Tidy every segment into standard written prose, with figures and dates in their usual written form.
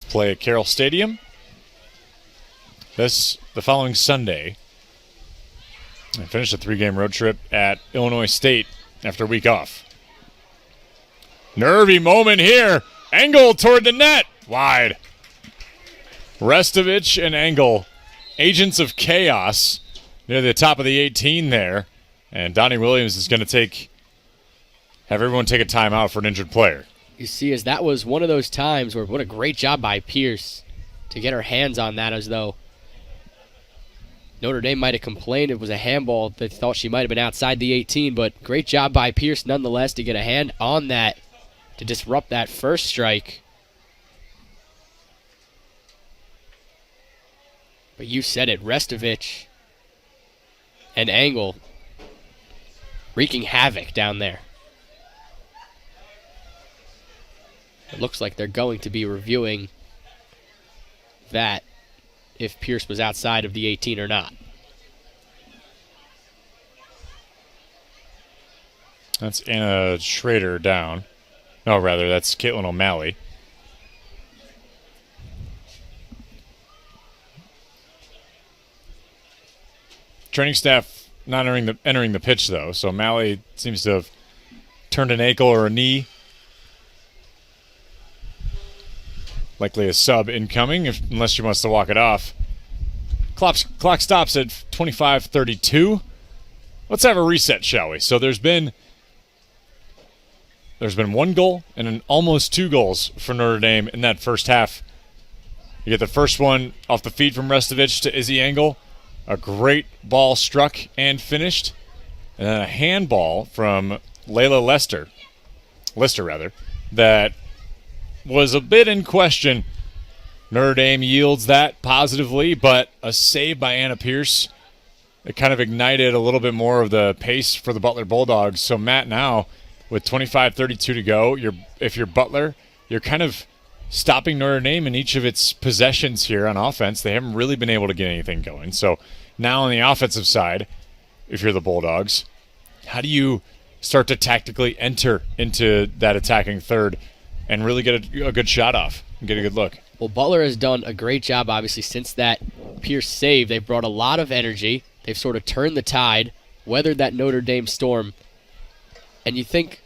play at Carroll Stadium the following Sunday. And finish a 3-game road trip at Illinois State after a week off. Nervy moment here. Engel toward the net. Wide. Restovich and Engel, agents of chaos near the top of the 18 there. And Donnie Williams is going to have everyone take a timeout for an injured player. You see, as that was one of those times where what a great job by Pierce to get her hands on that, as though Notre Dame might have complained it was a handball. They thought she might have been outside the 18, but great job by Pierce nonetheless to get a hand on that to disrupt that first strike. But you said it, Restovich and Engel wreaking havoc down there. It looks like they're going to be reviewing that, if Pierce was outside of the 18 or not. That's Anna Schrader down. No, rather, that's Caitlin O'Malley. Training staff not entering the pitch, though, so O'Malley seems to have turned an ankle or a knee. Likely a sub incoming, unless she wants to walk it off. Clock stops at 25:32. Let's have a reset, shall we? So there's been one goal and almost 2 goals for Notre Dame in that first half. You get the first one off the feed from Restovich to Izzy Engel. A great ball struck and finished. And then a handball from Layla Lister, that was a bit in question. Notre Dame yields that positively, but a save by Anna Pierce, it kind of ignited a little bit more of the pace for the Butler Bulldogs. So Matt, now with 25:32 to go, if you're Butler, you're kind of stopping Notre Dame in each of its possessions here on offense. They haven't really been able to get anything going. So now on the offensive side, if you're the Bulldogs, how do you start to tactically enter into that attacking third and really get a good shot off and get a good look? Well, Butler has done a great job, obviously, since that Pierce save. They've brought a lot of energy. They've sort of turned the tide, weathered that Notre Dame storm. And you think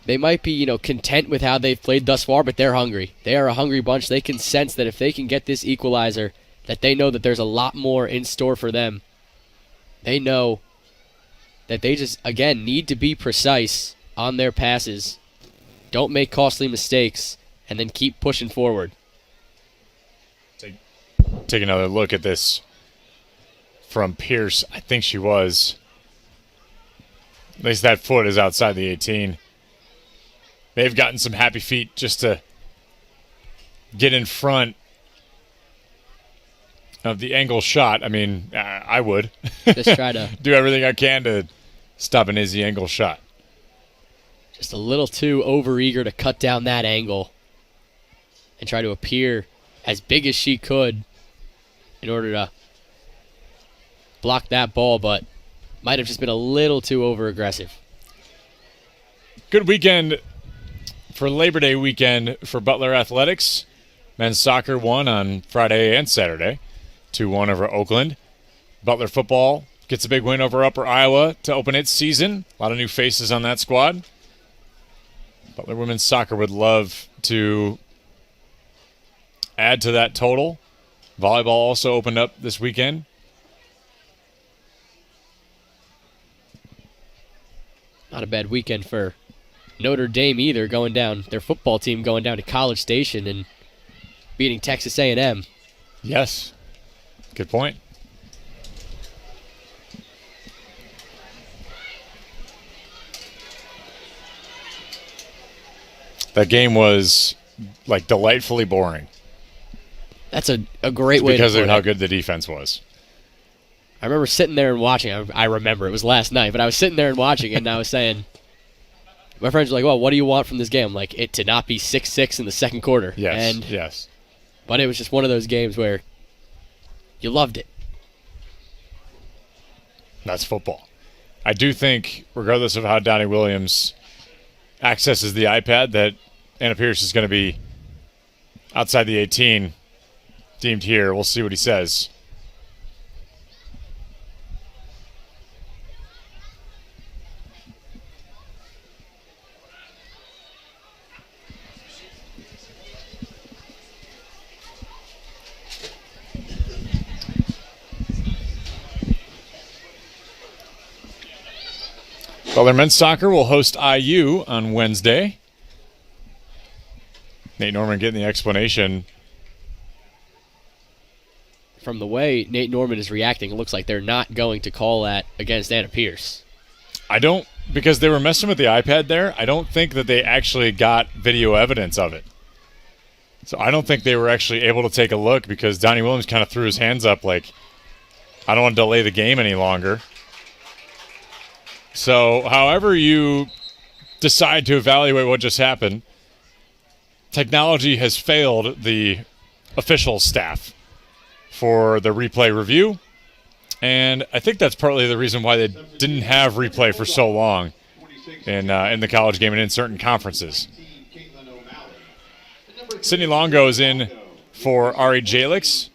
they might be, content with how they've played thus far, but they're hungry. They are a hungry bunch. They can sense that if they can get this equalizer, that they know that there's a lot more in store for them. They know that they just, again, need to be precise on their passes. Don't make costly mistakes, and then keep pushing forward. Take another look at this from Pierce. I think she was. At least that foot is outside the 18. They've gotten some happy feet just to get in front of the angle shot. I mean, I would. Just try to do everything I can to stop an Izzy Engel shot. Just a little too overeager to cut down that angle and try to appear as big as she could in order to block that ball, but might have just been a little too over-aggressive. Good weekend for Labor Day weekend for Butler Athletics. Men's soccer won on Friday and Saturday, 2-1 over Oakland. Butler football gets a big win over Upper Iowa to open its season. A lot of new faces on that squad. Butler women's soccer would love to add to that total. Volleyball also opened up this weekend. Not a bad weekend for Notre Dame either, going down, their football team going down to College Station and beating Texas A&M. Yes. Good point. That game was delightfully boring. That's a great way to put it. Because of how good the defense was. I remember sitting there and watching. I remember it was last night, but I was sitting there and watching, and I was saying, my friends were like, "Well, what do you want from this game?" I'm like, it to not be 6-6 in the second quarter. Yes, yes. But it was just one of those games where you loved it. That's football. I do think, regardless of how Donnie Williams accesses the iPad, that Anna Pierce is going to be outside the 18 deemed here. We'll see what he says. Butler men's soccer will host IU on Wednesday. Nate Norman getting the explanation. From the way Nate Norman is reacting, it looks like they're not going to call that against Anna Pierce. Because they were messing with the iPad there, I don't think that they actually got video evidence of it. So I don't think they were actually able to take a look because Donnie Williams kind of threw his hands up like, I don't want to delay the game any longer. So however you decide to evaluate what just happened, technology has failed the official staff for the replay review. And I think that's partly the reason why they didn't have replay for so long in the college game and in certain conferences. Sydney Longo is in for Ari Jalix.